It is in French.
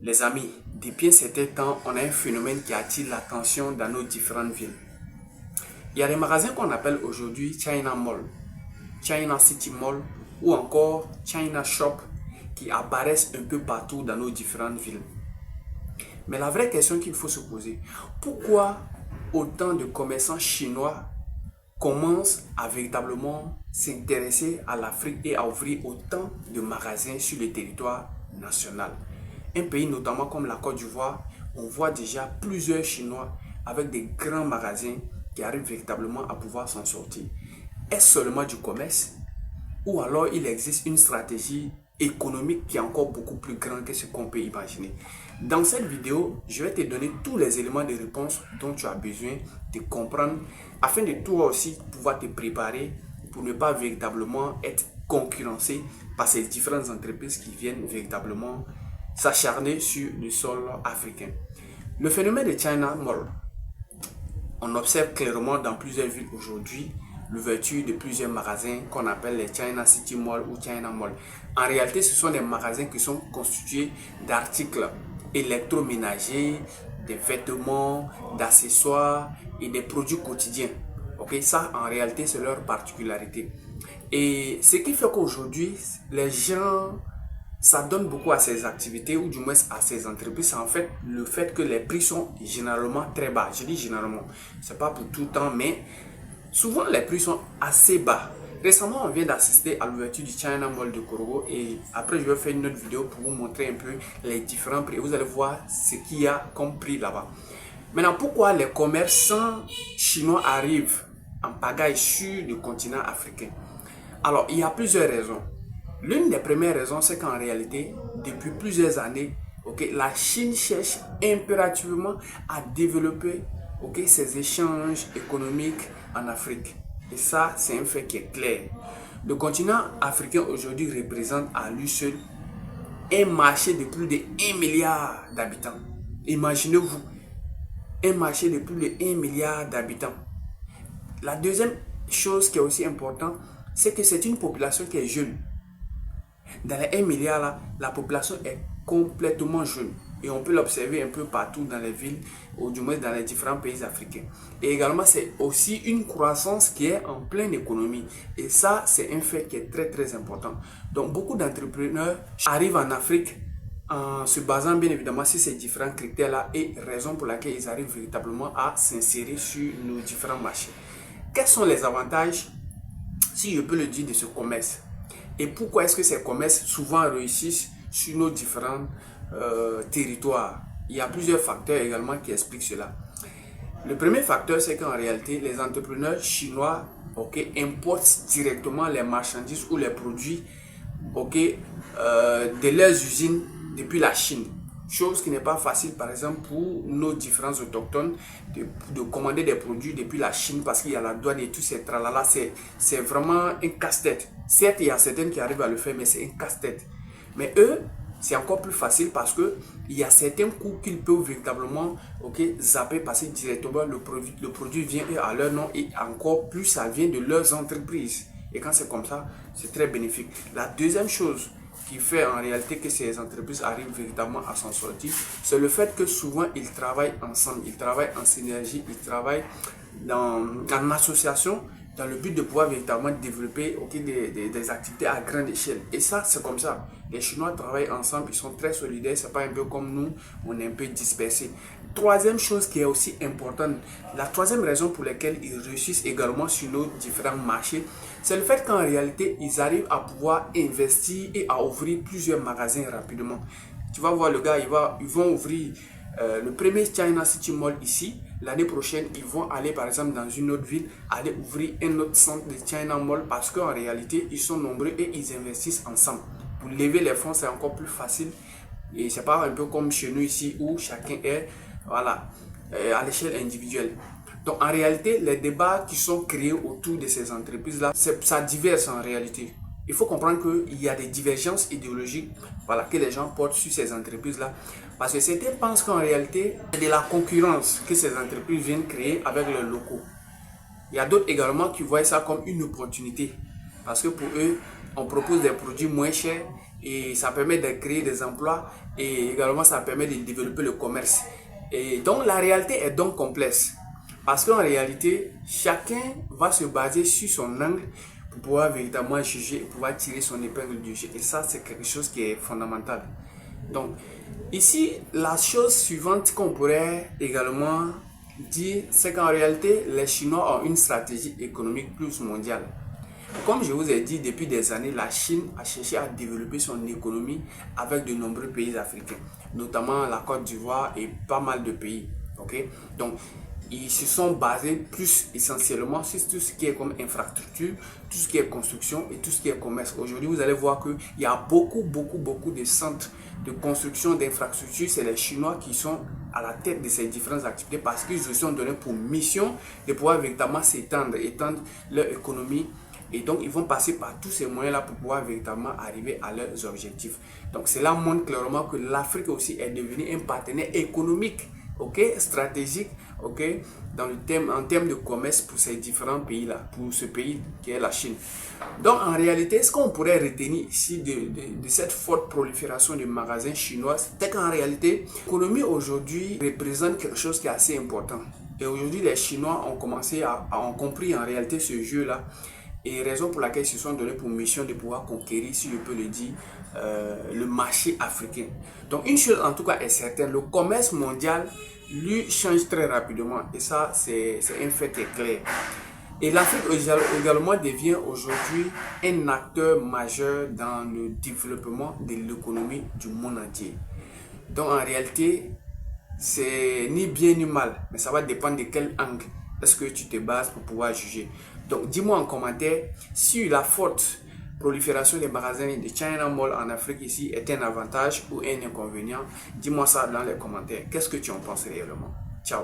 Les amis, depuis un certain temps, on a un phénomène qui attire l'attention dans nos différentes villes. Il y a des magasins qu'on appelle aujourd'hui China Mall, China City Mall ou encore China Shop qui apparaissent un peu partout dans nos différentes villes. Mais la vraie question qu'il faut se poser, pourquoi autant de commerçants chinois commencent à véritablement s'intéresser à l'Afrique et à ouvrir autant de magasins sur le territoire national? Un pays notamment comme la Côte d'Ivoire, on voit déjà plusieurs Chinois avec des grands magasins qui arrivent véritablement à pouvoir s'en sortir. Est-ce seulement du commerce ou alors il existe une stratégie économique qui est encore beaucoup plus grande que ce qu'on peut imaginer? Dans cette vidéo, je vais te donner tous les éléments de réponse dont tu as besoin de comprendre afin de toi aussi pouvoir te préparer pour ne pas véritablement être concurrencé par ces différentes entreprises qui viennent véritablement s'acharner sur le sol africain. Le phénomène de China Mall, on observe clairement dans plusieurs villes aujourd'hui l'ouverture de plusieurs magasins qu'on appelle les China City Mall ou China Mall. En réalité, ce sont des magasins qui sont constitués d'articles électroménagers, des vêtements, d'accessoires et des produits quotidiens. Ok, ça en réalité c'est leur particularité. Et ce qui fait qu'aujourd'hui les gens s'adonnent beaucoup à ces activités ou du moins à ces entreprises, c'est en fait le fait que les prix sont généralement très bas. Je dis généralement, c'est pas pour tout le temps, mais souvent les prix sont assez bas. Récemment, on vient d'assister à l'ouverture du China Mall de Korogo et après je vais faire une autre vidéo pour vous montrer un peu les différents prix. Vous allez voir ce qu'il y a comme prix là-bas. Maintenant, pourquoi les commerçants chinois arrivent en pagaille sur le continent africain? Alors, il y a plusieurs raisons. L'une des premières raisons, c'est qu'en réalité, depuis plusieurs années, la Chine cherche impérativement à développer ses échanges économiques en Afrique. Et ça, c'est un fait qui est clair. Le continent africain aujourd'hui représente à lui seul un marché de plus de 1 milliard d'habitants. Imaginez-vous, un marché de plus de 1 milliard d'habitants. La deuxième chose qui est aussi importante, c'est que c'est une population qui est jeune. Dans les 1 milliard, là, la population est complètement jeune. Et on peut l'observer un peu partout dans les villes, ou du moins dans les différents pays africains. Et également, c'est aussi une croissance qui est en pleine économie. Et ça, c'est un fait qui est très très important. Donc, beaucoup d'entrepreneurs arrivent en Afrique en se basant bien évidemment sur ces différents critères-là et raison pour laquelle ils arrivent véritablement à s'insérer sur nos différents marchés. Quels sont les avantages, si je peux le dire, de ce commerce? Et pourquoi est-ce que ces commerces souvent réussissent sur nos différents territoires? Il y a plusieurs facteurs également qui expliquent cela. Le premier facteur, c'est qu'en réalité, les entrepreneurs chinois importent directement les marchandises ou les produits de leurs usines depuis la Chine. Chose qui n'est pas facile, par exemple, pour nos différents autochtones de commander des produits depuis la Chine parce qu'il y a la douane et tout ces tralala. C'est vraiment un casse-tête. Certes, il y a certaines qui arrivent à le faire, mais c'est un casse-tête. Mais eux, c'est encore plus facile parce qu'il y a certains coûts qu'ils peuvent véritablement zapper parce que directement le produit vient à leur nom et encore plus ça vient de leurs entreprises. Et quand c'est comme ça, c'est très bénéfique. La deuxième chose qui fait en réalité que ces entreprises arrivent véritablement à s'en sortir, c'est le fait que souvent ils travaillent ensemble, ils travaillent en synergie, ils travaillent en association dans le but de pouvoir véritablement développer des activités à grande échelle. Et ça, c'est comme ça. Les Chinois travaillent ensemble, ils sont très solidaires, c'est pas un peu comme nous, on est un peu dispersés. Troisième chose qui est aussi importante, la troisième raison pour laquelle ils réussissent également sur nos différents marchés, c'est le fait qu'en réalité, ils arrivent à pouvoir investir et à ouvrir plusieurs magasins rapidement. Tu vas voir le gars, ils vont ouvrir le premier China City Mall ici. L'année prochaine, ils vont aller par exemple dans une autre ville, aller ouvrir un autre centre de China Mall parce qu'en réalité, ils sont nombreux et ils investissent ensemble. Pour lever les fonds, c'est encore plus facile. Et c'est pas un peu comme chez nous ici où chacun est à l'échelle individuelle. Donc en réalité, les débats qui sont créés autour de ces entreprises-là, ça diverse en réalité. Il faut comprendre qu'il y a des divergences idéologiques que les gens portent sur ces entreprises-là. Parce que certains pensent qu'en réalité, c'est de la concurrence que ces entreprises viennent créer avec leurs locaux. Il y a d'autres également qui voient ça comme une opportunité. Parce que pour eux, on propose des produits moins chers et ça permet de créer des emplois et également ça permet de développer le commerce. Et donc la réalité est donc complexe parce qu'en réalité, chacun va se baser sur son angle pour pouvoir véritablement juger et pouvoir tirer son épingle du jeu. Et ça, c'est quelque chose qui est fondamental. Donc, ici, la chose suivante qu'on pourrait également dire, c'est qu'en réalité, les Chinois ont une stratégie économique plus mondiale. Comme je vous ai dit, depuis des années, la Chine a cherché à développer son économie avec de nombreux pays africains, notamment la Côte d'Ivoire et pas mal de pays. Okay? Donc, ils se sont basés plus essentiellement sur tout ce qui est comme infrastructure, tout ce qui est construction et tout ce qui est commerce. Aujourd'hui, vous allez voir qu'il y a beaucoup de centres de construction d'infrastructures. C'est les Chinois qui sont à la tête de ces différentes activités parce qu'ils se sont donnés pour mission de pouvoir véritablement étendre leur économie. Et donc, ils vont passer par tous ces moyens-là pour pouvoir véritablement arriver à leurs objectifs. Donc, cela montre clairement que l'Afrique aussi est devenue un partenaire économique, stratégique, en termes de commerce pour ces différents pays-là, pour ce pays qui est la Chine. Donc, en réalité, ce qu'on pourrait retenir ici de cette forte prolifération de magasins chinois, c'est qu'en réalité, l'économie aujourd'hui représente quelque chose qui est assez important. Et aujourd'hui, les Chinois ont compris en réalité ce jeu-là. Et raison pour laquelle ils se sont donnés pour mission de pouvoir conquérir, si je peux le dire, le marché africain. Donc une chose en tout cas est certaine, le commerce mondial lui change très rapidement. Et ça, c'est un fait qui est clair. Et l'Afrique également devient aujourd'hui un acteur majeur dans le développement de l'économie du monde entier. Donc en réalité, c'est ni bien ni mal, mais ça va dépendre de quel angle est-ce que tu te bases pour pouvoir juger. Donc dis-moi en commentaire si la forte prolifération des magasins de China Mall en Afrique ici est un avantage ou un inconvénient. Dis-moi ça dans les commentaires. Qu'est-ce que tu en penses réellement? Ciao.